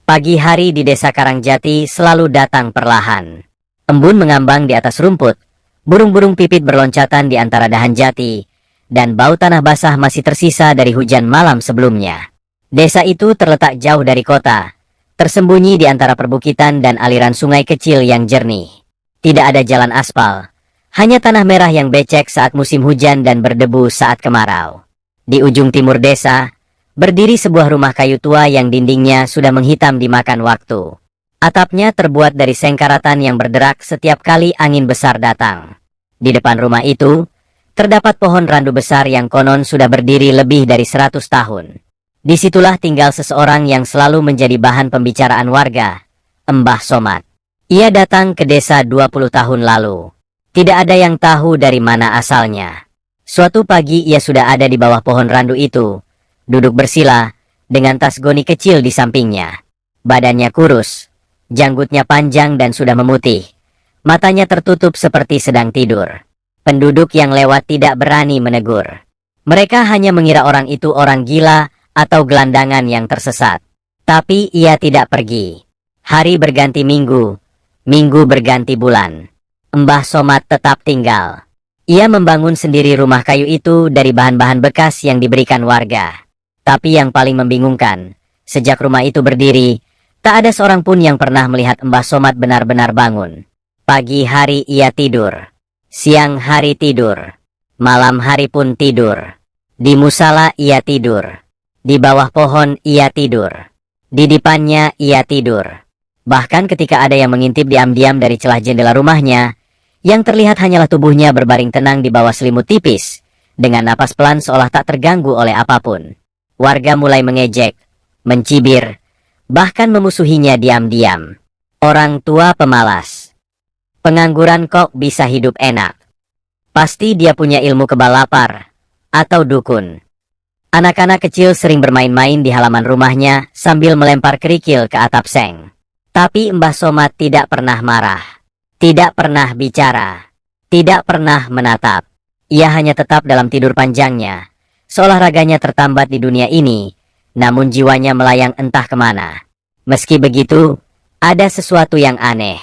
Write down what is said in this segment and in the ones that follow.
Pagi hari di desa Karangjati selalu datang perlahan. Embun mengambang di atas rumput, burung-burung pipit berloncatan di antara dahan jati, dan bau tanah basah masih tersisa dari hujan malam sebelumnya. Desa itu terletak jauh dari kota, tersembunyi di antara perbukitan dan aliran sungai kecil yang jernih. Tidak ada jalan aspal, hanya tanah merah yang becek saat musim hujan dan berdebu saat kemarau. Di ujung timur desa, berdiri sebuah rumah kayu tua yang dindingnya sudah menghitam dimakan waktu. Atapnya terbuat dari sengkaratan yang berderak setiap kali angin besar datang. Di depan rumah itu, terdapat pohon randu besar yang konon sudah berdiri lebih dari 100 tahun. Disitulah tinggal seseorang yang selalu menjadi bahan pembicaraan warga, Mbah Somad. Ia datang ke desa 20 tahun lalu. Tidak ada yang tahu dari mana asalnya. Suatu pagi ia sudah ada di bawah pohon randu itu, duduk bersila, dengan tas goni kecil di sampingnya. Badannya kurus, janggutnya panjang dan sudah memutih. Matanya tertutup seperti sedang tidur. Penduduk yang lewat tidak berani menegur. Mereka hanya mengira orang itu orang gila atau gelandangan yang tersesat. Tapi ia tidak pergi. Hari berganti minggu, minggu berganti bulan. Mbah Somad tetap tinggal. Ia membangun sendiri rumah kayu itu dari bahan-bahan bekas yang diberikan warga. Tapi yang paling membingungkan, sejak rumah itu berdiri, tak ada seorang pun yang pernah melihat Mbah Somad benar-benar bangun. Pagi hari ia tidur, siang hari tidur, malam hari pun tidur. Di musala ia tidur, di bawah pohon ia tidur, di depannya ia tidur. Bahkan ketika ada yang mengintip diam-diam dari celah jendela rumahnya, yang terlihat hanyalah tubuhnya berbaring tenang di bawah selimut tipis, dengan napas pelan seolah tak terganggu oleh apapun. Warga mulai mengejek, mencibir, bahkan memusuhinya diam-diam. Orang tua pemalas. Pengangguran kok bisa hidup enak. Pasti dia punya ilmu kebal lapar, atau dukun. Anak-anak kecil sering bermain-main di halaman rumahnya sambil melempar kerikil ke atap seng. Tapi Mbah Somad tidak pernah marah. Tidak pernah bicara, tidak pernah menatap. Ia hanya tetap dalam tidur panjangnya, seolah raganya tertambat di dunia ini, namun jiwanya melayang entah kemana. Meski begitu, ada sesuatu yang aneh.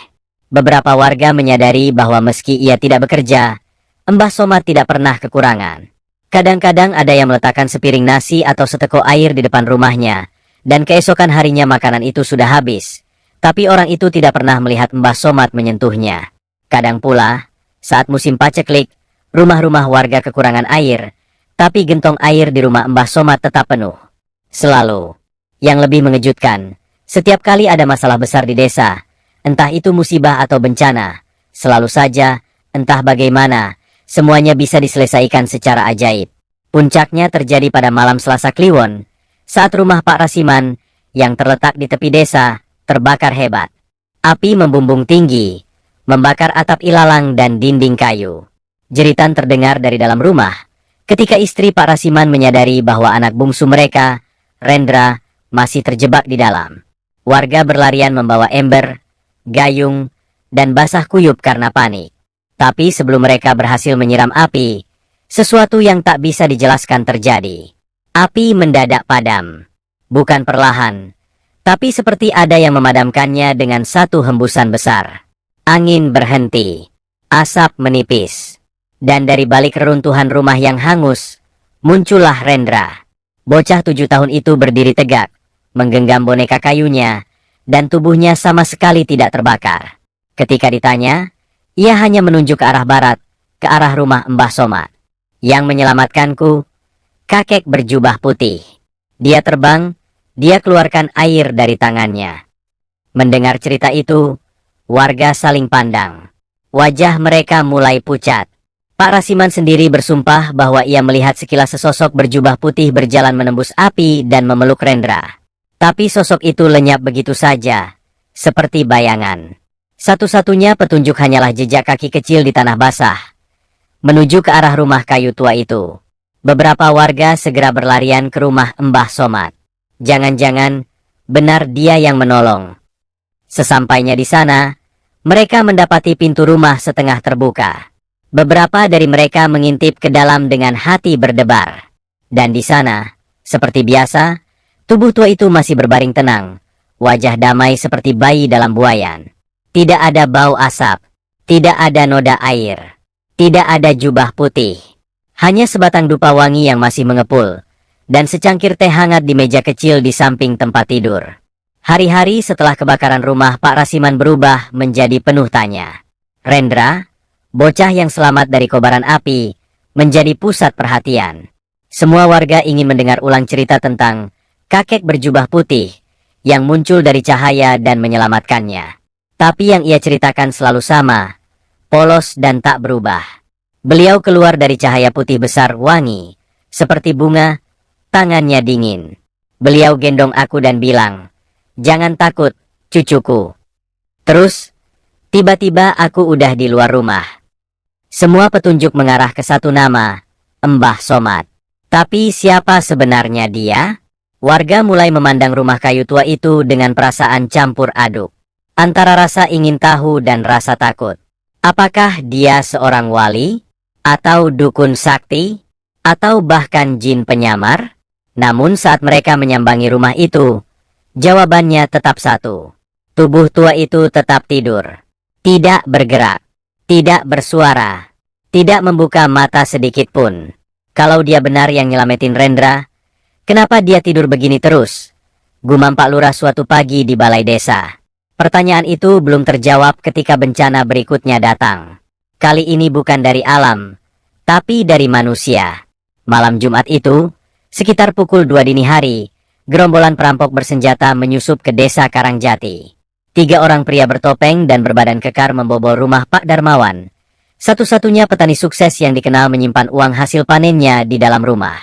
Beberapa warga menyadari bahwa meski ia tidak bekerja, Mbah Somad tidak pernah kekurangan. Kadang-kadang ada yang meletakkan sepiring nasi atau seteguk air di depan rumahnya, dan keesokan harinya makanan itu sudah habis. Tapi orang itu tidak pernah melihat Mbah Somad menyentuhnya. Kadang pula, saat musim paceklik, rumah-rumah warga kekurangan air, tapi gentong air di rumah Mbah Somad tetap penuh. Selalu. Yang lebih mengejutkan, setiap kali ada masalah besar di desa, entah itu musibah atau bencana, selalu saja, entah bagaimana, semuanya bisa diselesaikan secara ajaib. Puncaknya terjadi pada malam Selasa Kliwon, saat rumah Pak Rasiman, yang terletak di tepi desa, terbakar hebat. Api membumbung tinggi, membakar atap ilalang dan dinding kayu. Jeritan terdengar dari dalam rumah, ketika istri Pak Rasiman menyadari bahwa anak bungsu mereka, Rendra, masih terjebak di dalam. Warga berlarian membawa ember, gayung, dan basah kuyup karena panik. Tapi sebelum mereka berhasil menyiram api, sesuatu yang tak bisa dijelaskan terjadi. Api mendadak padam. Bukan perlahan, tapi seperti ada yang memadamkannya dengan satu hembusan besar. Angin berhenti, asap menipis, dan dari balik reruntuhan rumah yang hangus, muncullah Rendra. Bocah 7 tahun itu berdiri tegak, menggenggam boneka kayunya, dan tubuhnya sama sekali tidak terbakar. Ketika ditanya, ia hanya menunjuk ke arah barat, ke arah rumah Mbah Somad. Yang menyelamatkanku, kakek berjubah putih. Dia terbang, dia keluarkan air dari tangannya. Mendengar cerita itu, warga saling pandang. Wajah mereka mulai pucat. Pak Rasiman sendiri bersumpah bahwa ia melihat sekilas sesosok berjubah putih berjalan menembus api dan memeluk Rendra. Tapi sosok itu lenyap begitu saja, seperti bayangan. Satu-satunya petunjuk hanyalah jejak kaki kecil di tanah basah, menuju ke arah rumah kayu tua itu. Beberapa warga segera berlarian ke rumah Mbah Somad. Jangan-jangan benar dia yang menolong. Sesampainya di sana, mereka mendapati pintu rumah setengah terbuka. Beberapa dari mereka mengintip ke dalam dengan hati berdebar. Dan di sana, seperti biasa, tubuh tua itu masih berbaring tenang, wajah damai seperti bayi dalam buayan. Tidak ada bau asap, tidak ada noda air, tidak ada jubah putih. Hanya sebatang dupa wangi yang masih mengepul, dan secangkir teh hangat di meja kecil di samping tempat tidur. Hari-hari setelah kebakaran rumah Pak Rasiman berubah menjadi penuh tanya. Rendra, bocah yang selamat dari kobaran api, menjadi pusat perhatian. Semua warga ingin mendengar ulang cerita tentang kakek berjubah putih yang muncul dari cahaya dan menyelamatkannya. Tapi yang ia ceritakan selalu sama, polos dan tak berubah. Beliau keluar dari cahaya putih besar wangi, seperti bunga, tangannya dingin. Beliau gendong aku dan bilang, "Jangan takut, cucuku." Terus, tiba-tiba aku udah di luar rumah. Semua petunjuk mengarah ke satu nama, Mbah Somad. Tapi siapa sebenarnya dia? Warga mulai memandang rumah kayu tua itu dengan perasaan campur aduk. Antara rasa ingin tahu dan rasa takut. Apakah dia seorang wali? Atau dukun sakti? Atau bahkan jin penyamar? Namun saat mereka menyambangi rumah itu, jawabannya tetap satu. Tubuh tua itu tetap tidur. Tidak bergerak. Tidak bersuara. Tidak membuka mata sedikit pun. Kalau dia benar yang nyelamatin Rendra, kenapa dia tidur begini terus? Gumam Pak Lurah suatu pagi di balai desa. Pertanyaan itu belum terjawab ketika bencana berikutnya datang. Kali ini bukan dari alam, tapi dari manusia. Malam Jumat itu, sekitar pukul 2 dini hari, gerombolan perampok bersenjata menyusup ke desa Karangjati. 3 orang pria bertopeng dan berbadan kekar membobol rumah Pak Darmawan. Satu-satunya petani sukses yang dikenal menyimpan uang hasil panennya di dalam rumah.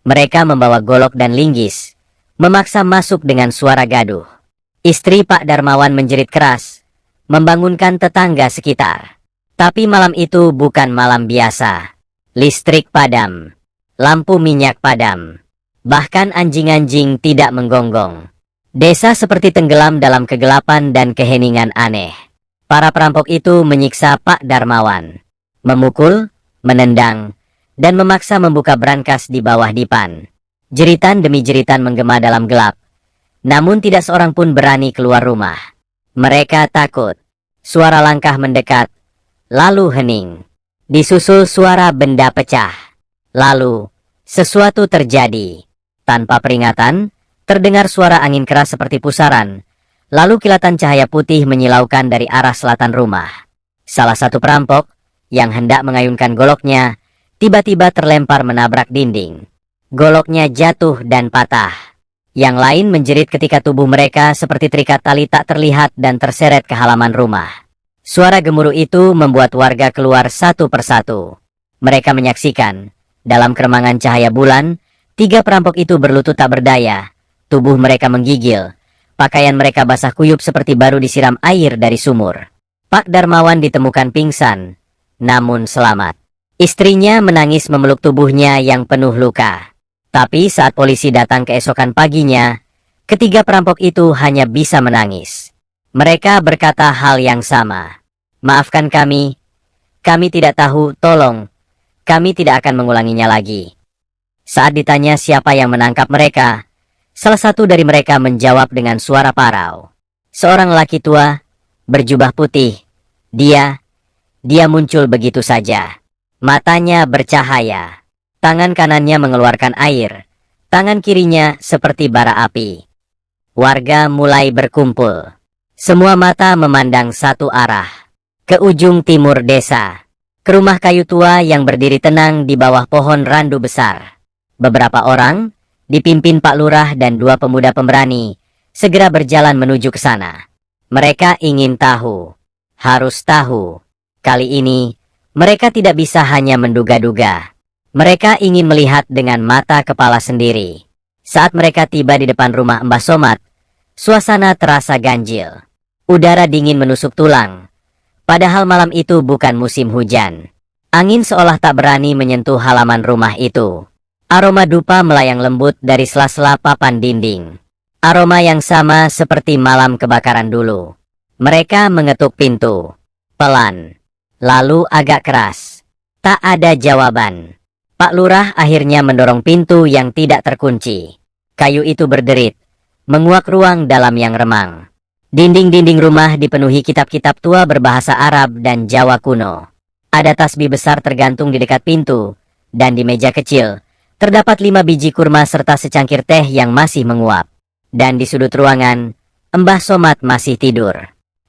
Mereka membawa golok dan linggis, memaksa masuk dengan suara gaduh. Istri Pak Darmawan menjerit keras, membangunkan tetangga sekitar. Tapi malam itu bukan malam biasa. Listrik padam, lampu minyak padam, bahkan anjing-anjing tidak menggonggong. Desa seperti tenggelam dalam kegelapan dan keheningan aneh. Para perampok itu menyiksa Pak Darmawan, memukul, menendang, dan memaksa membuka brankas di bawah dipan. Jeritan demi jeritan menggema dalam gelap, namun tidak seorang pun berani keluar rumah. Mereka takut. Suara langkah mendekat, lalu hening. Disusul suara benda pecah. Lalu, sesuatu terjadi. Tanpa peringatan, terdengar suara angin keras seperti pusaran. Lalu kilatan cahaya putih menyilaukan dari arah selatan rumah. Salah satu perampok, yang hendak mengayunkan goloknya, tiba-tiba terlempar menabrak dinding. Goloknya jatuh dan patah. Yang lain menjerit ketika tubuh mereka seperti terikat tali tak terlihat dan terseret ke halaman rumah. Suara gemuruh itu membuat warga keluar satu persatu. Mereka menyaksikan, dalam keremangan cahaya bulan, 3 perampok itu berlutut tak berdaya. Tubuh mereka menggigil. Pakaian mereka basah kuyup seperti baru disiram air dari sumur. Pak Darmawan ditemukan pingsan, namun selamat. Istrinya menangis memeluk tubuhnya yang penuh luka. Tapi saat polisi datang keesokan paginya, ketiga perampok itu hanya bisa menangis. Mereka berkata hal yang sama. "Maafkan kami tidak tahu, tolong, kami tidak akan mengulanginya lagi." Saat ditanya siapa yang menangkap mereka, salah satu dari mereka menjawab dengan suara parau. Seorang laki tua, berjubah putih. Dia muncul begitu saja. Matanya bercahaya. Tangan kanannya mengeluarkan air. Tangan kirinya seperti bara api. Warga mulai berkumpul. Semua mata memandang satu arah. Ke ujung timur desa. Ke rumah kayu tua yang berdiri tenang di bawah pohon randu besar. Beberapa orang, dipimpin Pak Lurah dan 2 pemuda pemberani, segera berjalan menuju ke sana. Mereka ingin tahu. Harus tahu. Kali ini, mereka tidak bisa hanya menduga-duga. Mereka ingin melihat dengan mata kepala sendiri. Saat mereka tiba di depan rumah Mbah Somad, suasana terasa ganjil. Udara dingin menusuk tulang. Padahal malam itu bukan musim hujan. Angin seolah tak berani menyentuh halaman rumah itu. Aroma dupa melayang lembut dari sela-sela papan dinding. Aroma yang sama seperti malam kebakaran dulu. Mereka mengetuk pintu. Pelan. Lalu agak keras. Tak ada jawaban. Pak Lurah akhirnya mendorong pintu yang tidak terkunci. Kayu itu berderit. menguak ruang dalam yang remang. Dinding-dinding rumah dipenuhi kitab-kitab tua berbahasa Arab dan Jawa kuno. Ada tasbih besar tergantung di dekat pintu, dan di meja kecil, terdapat 5 biji kurma serta secangkir teh yang masih menguap. Dan di sudut ruangan, Mbah Somad masih tidur.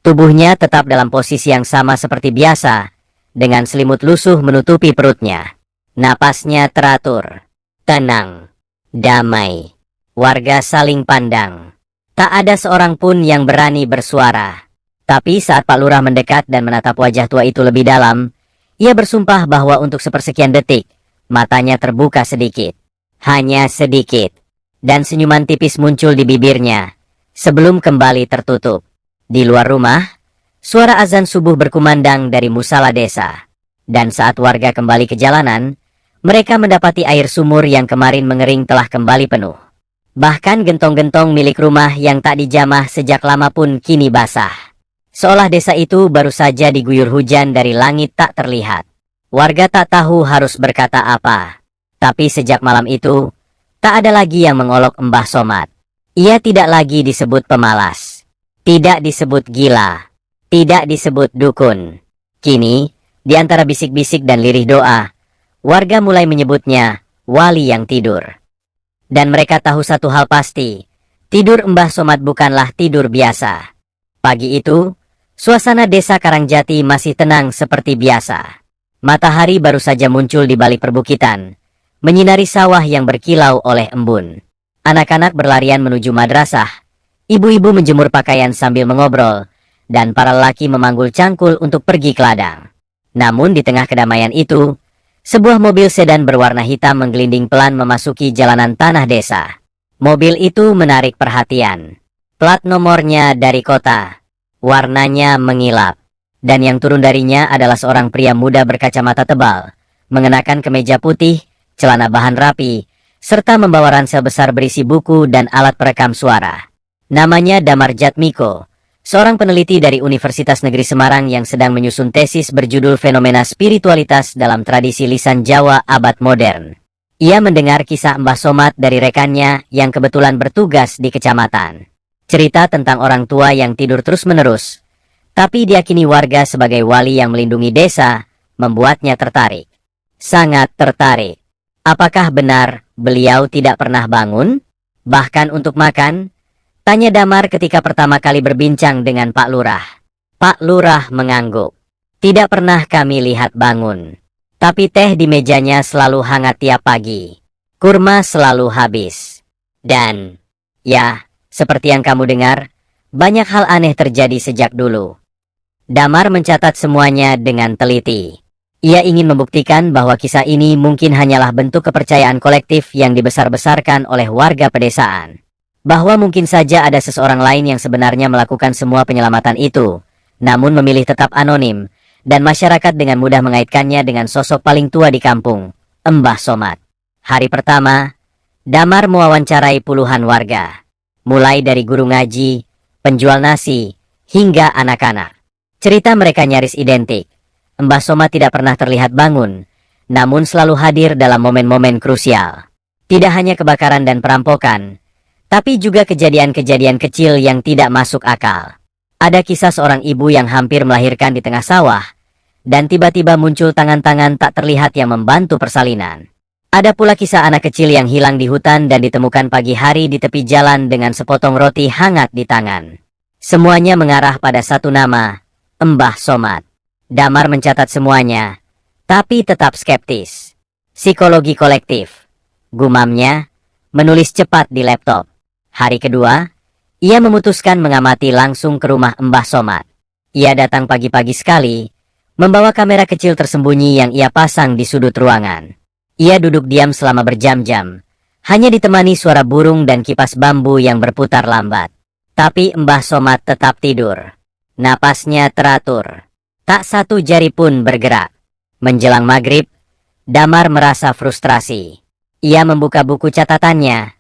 Tubuhnya tetap dalam posisi yang sama seperti biasa, dengan selimut lusuh menutupi perutnya. Napasnya teratur, tenang, damai. Warga saling pandang. Tak ada seorang pun yang berani bersuara. Tapi saat Pak Lurah mendekat dan menatap wajah tua itu lebih dalam, ia bersumpah bahwa untuk sepersekian detik, matanya terbuka sedikit. Hanya sedikit. Dan senyuman tipis muncul di bibirnya, sebelum kembali tertutup. Di luar rumah, suara azan subuh berkumandang dari musala desa. Dan saat warga kembali ke jalanan, mereka mendapati air sumur yang kemarin mengering telah kembali penuh. Bahkan gentong-gentong milik rumah yang tak dijamah sejak lama pun kini basah. Seolah desa itu baru saja diguyur hujan dari langit tak terlihat. Warga tak tahu harus berkata apa. Tapi sejak malam itu, tak ada lagi yang mengolok Mbah Somad. Ia tidak lagi disebut pemalas. Tidak disebut gila. Tidak disebut dukun. Kini, di antara bisik-bisik dan lirih doa, warga mulai menyebutnya wali yang tidur. Dan mereka tahu satu hal pasti, tidur Mbah Somad bukanlah tidur biasa. Pagi itu, suasana desa Karangjati masih tenang seperti biasa. Matahari baru saja muncul di balik perbukitan, menyinari sawah yang berkilau oleh embun. Anak-anak berlarian menuju madrasah, ibu-ibu menjemur pakaian sambil mengobrol, dan para lelaki memanggul cangkul untuk pergi ke ladang. Namun di tengah kedamaian itu, sebuah mobil sedan berwarna hitam menggelinding pelan memasuki jalanan tanah desa. Mobil itu menarik perhatian. Plat nomornya dari kota. Warnanya mengilap. Dan yang turun darinya adalah seorang pria muda berkacamata tebal, mengenakan kemeja putih, celana bahan rapi, serta membawa ransel besar berisi buku dan alat perekam suara. Namanya Damar Jatmiko, seorang peneliti dari Universitas Negeri Semarang yang sedang menyusun tesis berjudul Fenomena Spiritualitas dalam Tradisi Lisan Jawa Abad Modern. Ia mendengar kisah Mbah Somad dari rekannya yang kebetulan bertugas di kecamatan. Cerita tentang orang tua yang tidur terus-menerus, tapi diyakini warga sebagai wali yang melindungi desa, membuatnya tertarik. Sangat tertarik. Apakah benar beliau tidak pernah bangun? Bahkan untuk makan? Tanya Damar ketika pertama kali berbincang dengan Pak Lurah. Pak Lurah mengangguk. Tidak pernah kami lihat bangun. Tapi teh di mejanya selalu hangat tiap pagi. Kurma selalu habis. Dan, ya, seperti yang kamu dengar, banyak hal aneh terjadi sejak dulu. Damar mencatat semuanya dengan teliti. Ia ingin membuktikan bahwa kisah ini mungkin hanyalah bentuk kepercayaan kolektif yang dibesar-besarkan oleh warga pedesaan. Bahwa mungkin saja ada seseorang lain yang sebenarnya melakukan semua penyelamatan itu, namun memilih tetap anonim, dan masyarakat dengan mudah mengaitkannya dengan sosok paling tua di kampung, Mbah Somad. Hari pertama, Damar mewawancarai puluhan warga. Mulai dari guru ngaji, penjual nasi, hingga anak-anak. Cerita mereka nyaris identik. Mbah Somad tidak pernah terlihat bangun, namun selalu hadir dalam momen-momen krusial. Tidak hanya kebakaran dan perampokan, tapi juga kejadian-kejadian kecil yang tidak masuk akal. Ada kisah seorang ibu yang hampir melahirkan di tengah sawah, dan tiba-tiba muncul tangan-tangan tak terlihat yang membantu persalinan. Ada pula kisah anak kecil yang hilang di hutan dan ditemukan pagi hari di tepi jalan dengan sepotong roti hangat di tangan. Semuanya mengarah pada satu nama, Mbah Somad. Damar mencatat semuanya, tapi tetap skeptis. Psikologi kolektif, gumamnya, menulis cepat di laptop. Hari kedua, ia memutuskan mengamati langsung ke rumah Mbah Somad. Ia datang pagi-pagi sekali, membawa kamera kecil tersembunyi yang ia pasang di sudut ruangan. Ia duduk diam selama berjam-jam, hanya ditemani suara burung dan kipas bambu yang berputar lambat. Tapi Mbah Somad tetap tidur. Napasnya teratur. Tak satu jari pun bergerak. Menjelang maghrib, Damar merasa frustrasi. Ia membuka buku catatannya,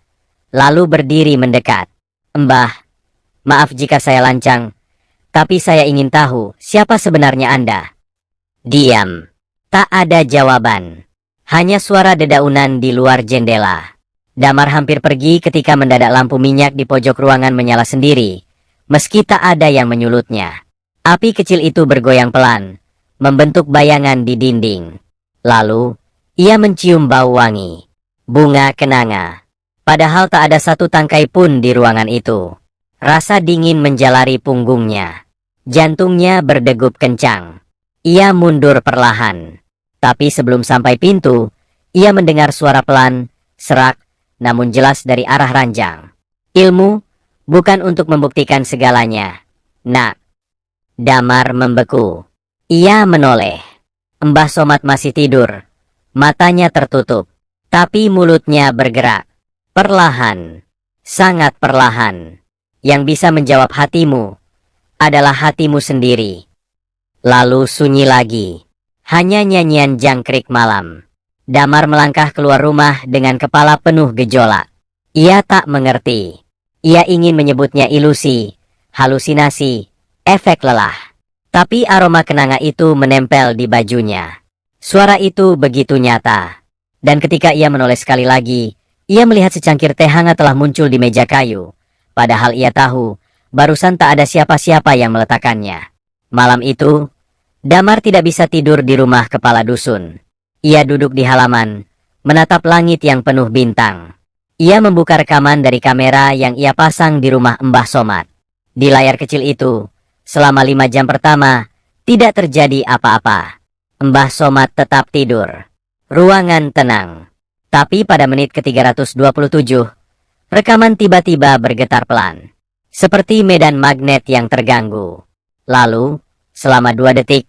lalu berdiri mendekat. Mbah, maaf jika saya lancang, tapi saya ingin tahu siapa sebenarnya Anda. Diam. Tak ada jawaban. Hanya suara dedaunan di luar jendela. Damar hampir pergi ketika mendadak lampu minyak di pojok ruangan menyala sendiri, meski tak ada yang menyulutnya. Api kecil itu bergoyang pelan, membentuk bayangan di dinding. Lalu, ia mencium bau wangi. Bunga kenanga. Padahal tak ada satu tangkai pun di ruangan itu. Rasa dingin menjalari punggungnya. Jantungnya berdegup kencang. Ia mundur perlahan. Tapi sebelum sampai pintu, ia mendengar suara pelan, serak, namun jelas dari arah ranjang. Ilmu, bukan untuk membuktikan segalanya. Nak. Damar membeku. Ia menoleh. Mbah Somad masih tidur. Matanya tertutup. Tapi mulutnya bergerak. Perlahan. Sangat perlahan. Yang bisa menjawab hatimu adalah hatimu sendiri. Lalu sunyi lagi. Hanya nyanyian jangkrik malam. Damar melangkah keluar rumah dengan kepala penuh gejolak. Ia tak mengerti. Ia ingin menyebutnya ilusi, halusinasi, efek lelah. Tapi aroma kenanga itu menempel di bajunya. Suara itu begitu nyata. Dan ketika ia menoleh sekali lagi, ia melihat secangkir teh hangat telah muncul di meja kayu. Padahal ia tahu, barusan tak ada siapa-siapa yang meletakkannya. Malam itu, Damar tidak bisa tidur di rumah kepala dusun. Ia duduk di halaman, menatap langit yang penuh bintang. Ia membuka rekaman dari kamera yang ia pasang di rumah Mbah Somad. Di layar kecil itu, selama 5 jam pertama, tidak terjadi apa-apa. Mbah Somad tetap tidur. Ruangan tenang. Tapi pada menit ke-327, rekaman tiba-tiba bergetar pelan. Seperti medan magnet yang terganggu. Lalu, selama 2 detik,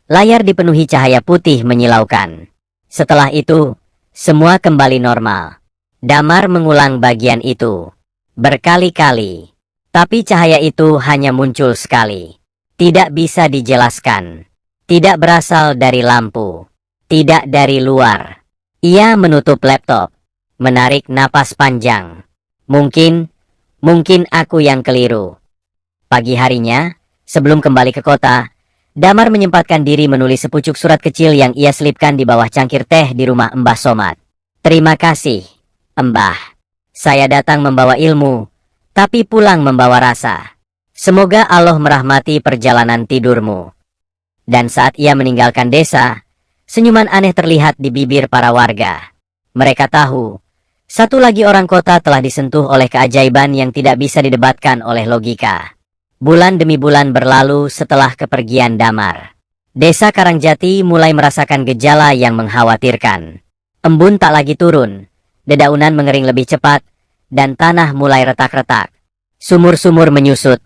layar dipenuhi cahaya putih menyilaukan. Setelah itu, semua kembali normal. Damar mengulang bagian itu berkali-kali. Tapi cahaya itu hanya muncul sekali. Tidak bisa dijelaskan. Tidak berasal dari lampu. Tidak dari luar. Ia menutup laptop. Menarik napas panjang. Mungkin aku yang keliru. Pagi harinya, sebelum kembali ke kota, Damar menyempatkan diri menulis sepucuk surat kecil yang ia selipkan di bawah cangkir teh di rumah Mbah Somad. Terima kasih, Mbah. Saya datang membawa ilmu, tapi pulang membawa rasa. Semoga Allah merahmati perjalanan tidurmu. Dan saat ia meninggalkan desa, senyuman aneh terlihat di bibir para warga. Mereka tahu, satu lagi orang kota telah disentuh oleh keajaiban yang tidak bisa didebatkan oleh logika. Bulan demi bulan berlalu setelah kepergian Damar. Desa Karangjati mulai merasakan gejala yang mengkhawatirkan. Embun tak lagi turun, dedaunan mengering lebih cepat, dan tanah mulai retak-retak. Sumur-sumur menyusut,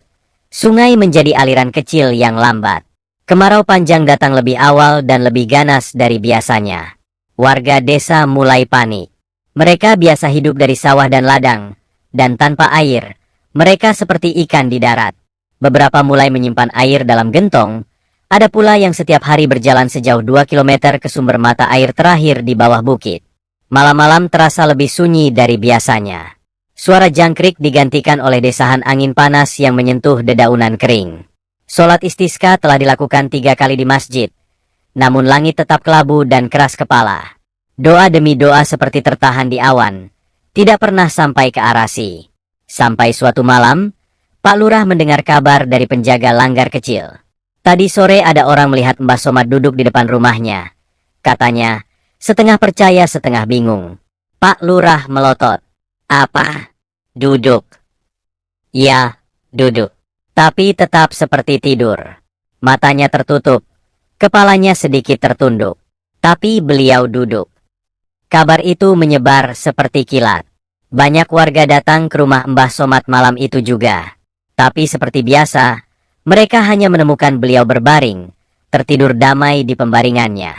sungai menjadi aliran kecil yang lambat. Kemarau panjang datang lebih awal dan lebih ganas dari biasanya. Warga desa mulai panik. Mereka biasa hidup dari sawah dan ladang, dan tanpa air, mereka seperti ikan di darat. Beberapa mulai menyimpan air dalam gentong, ada pula yang setiap hari berjalan sejauh 2 km ke sumber mata air terakhir di bawah bukit. Malam-malam terasa lebih sunyi dari biasanya. Suara jangkrik digantikan oleh desahan angin panas yang menyentuh dedaunan kering. Sholat istisqa telah dilakukan 3 kali di masjid, namun langit tetap kelabu dan keras kepala. Doa demi doa seperti tertahan di awan, tidak pernah sampai ke arasi. Sampai suatu malam, Pak Lurah mendengar kabar dari penjaga langgar kecil. Tadi sore ada orang melihat Mbah Somad duduk di depan rumahnya. Katanya, setengah percaya setengah bingung. Pak Lurah melotot. Apa? Duduk. Ya, duduk. Tapi tetap seperti tidur. Matanya tertutup. Kepalanya sedikit tertunduk. Tapi beliau duduk. Kabar itu menyebar seperti kilat. Banyak warga datang ke rumah Mbah Somad malam itu juga. Tapi seperti biasa, mereka hanya menemukan beliau berbaring, tertidur damai di pembaringannya.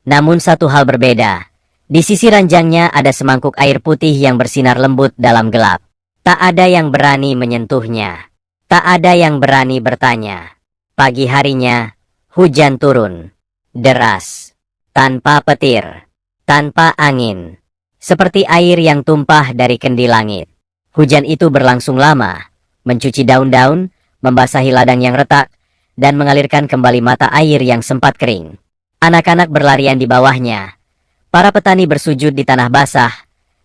Namun satu hal berbeda. Di sisi ranjangnya ada semangkuk air putih yang bersinar lembut dalam gelap. Tak ada yang berani menyentuhnya. Tak ada yang berani bertanya. Pagi harinya, hujan turun. Deras. Tanpa petir. Tanpa angin. Seperti air yang tumpah dari kendi langit. Hujan itu berlangsung lama. Mencuci daun-daun, membasahi ladang yang retak, dan mengalirkan kembali mata air yang sempat kering. Anak-anak berlarian di bawahnya. Para petani bersujud di tanah basah,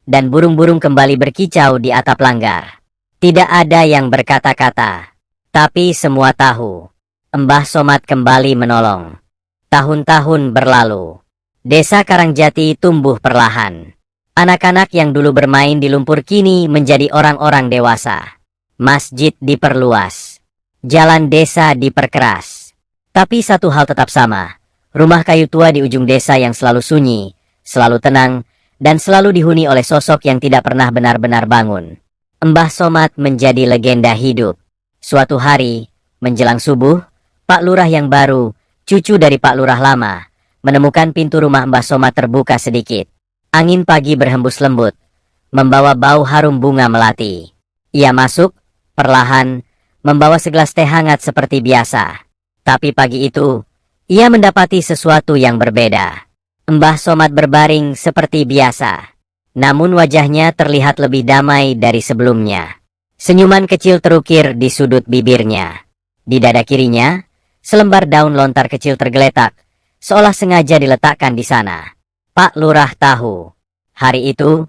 dan burung-burung kembali berkicau di atap langgar. Tidak ada yang berkata-kata, tapi semua tahu, Mbah Somad kembali menolong. Tahun-tahun berlalu. Desa Karangjati tumbuh perlahan. Anak-anak yang dulu bermain di lumpur kini menjadi orang-orang dewasa. Masjid diperluas. Jalan desa diperkeras. Tapi satu hal tetap sama. Rumah kayu tua di ujung desa yang selalu sunyi, selalu tenang, dan selalu dihuni oleh sosok yang tidak pernah benar-benar bangun. Mbah Somad menjadi legenda hidup. Suatu hari, menjelang subuh, Pak Lurah yang baru, cucu dari Pak Lurah lama, menemukan pintu rumah Mbah Somad terbuka sedikit. Angin pagi berhembus lembut, membawa bau harum bunga melati. Ia masuk, perlahan, membawa segelas teh hangat seperti biasa. Tapi pagi itu, ia mendapati sesuatu yang berbeda. Mbah Somad berbaring seperti biasa. Namun wajahnya terlihat lebih damai dari sebelumnya. Senyuman kecil terukir di sudut bibirnya. Di dada kirinya, selembar daun lontar kecil tergeletak, seolah sengaja diletakkan di sana. Pak Lurah tahu, hari itu,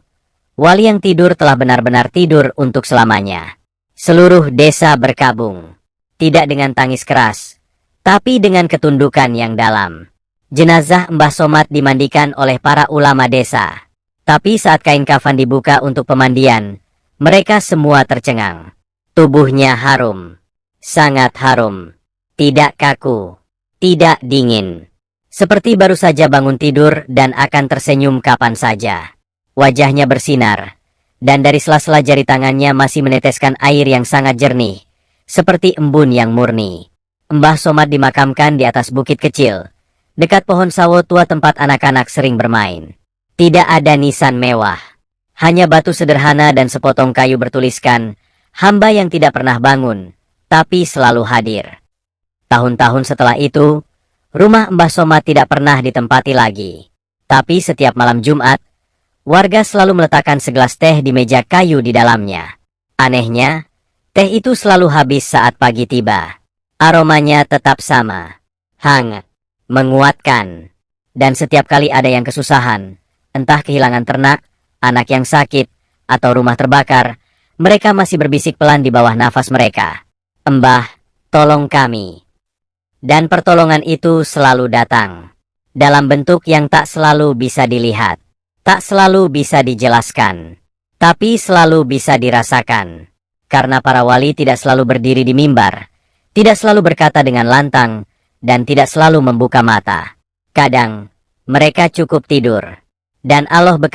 wali yang tidur telah benar-benar tidur untuk selamanya. Seluruh desa berkabung. Tidak dengan tangis keras, tapi dengan ketundukan yang dalam. Jenazah Mbah Somad dimandikan oleh para ulama desa. Tapi saat kain kafan dibuka untuk pemandian, mereka semua tercengang. Tubuhnya harum. Sangat harum. Tidak kaku. Tidak dingin. Seperti baru saja bangun tidur dan akan tersenyum kapan saja. Wajahnya bersinar. Dan dari sela-sela jari tangannya masih meneteskan air yang sangat jernih. Seperti embun yang murni. Mbah Somad dimakamkan di atas bukit kecil, dekat pohon sawo tua tempat anak-anak sering bermain. Tidak ada nisan mewah. Hanya batu sederhana dan sepotong kayu bertuliskan, hamba yang tidak pernah bangun, tapi selalu hadir. Tahun-tahun setelah itu, rumah Mbah Somad tidak pernah ditempati lagi. Tapi setiap malam Jumat, warga selalu meletakkan segelas teh di meja kayu di dalamnya. Anehnya, teh itu selalu habis saat pagi tiba. Aromanya tetap sama, hangat, menguatkan. Dan setiap kali ada yang kesusahan, entah kehilangan ternak, anak yang sakit, atau rumah terbakar, mereka masih berbisik pelan di bawah nafas mereka. Mbah, tolong kami. Dan pertolongan itu selalu datang. Dalam bentuk yang tak selalu bisa dilihat. Tak selalu bisa dijelaskan. Tapi selalu bisa dirasakan. Karena para wali tidak selalu berdiri di mimbar. Tidak selalu berkata dengan lantang, dan tidak selalu membuka mata. Kadang, mereka cukup tidur. Dan Allah bekerja